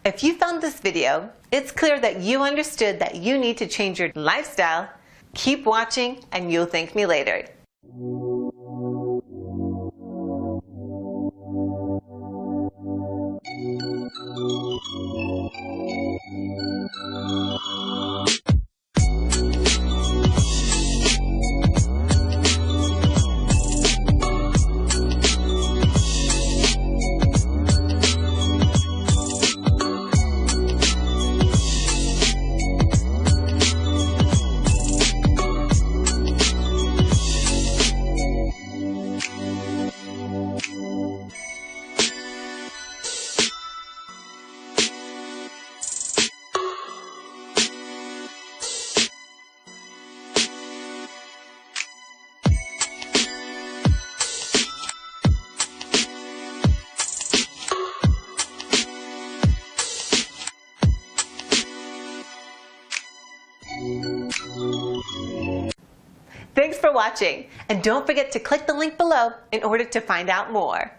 If you found this video, it's clear that you understood that you need to change your lifestyle. Keep watching and you'll thank me later. Thanks for watching, and don't forget to click the link below in order to find out more.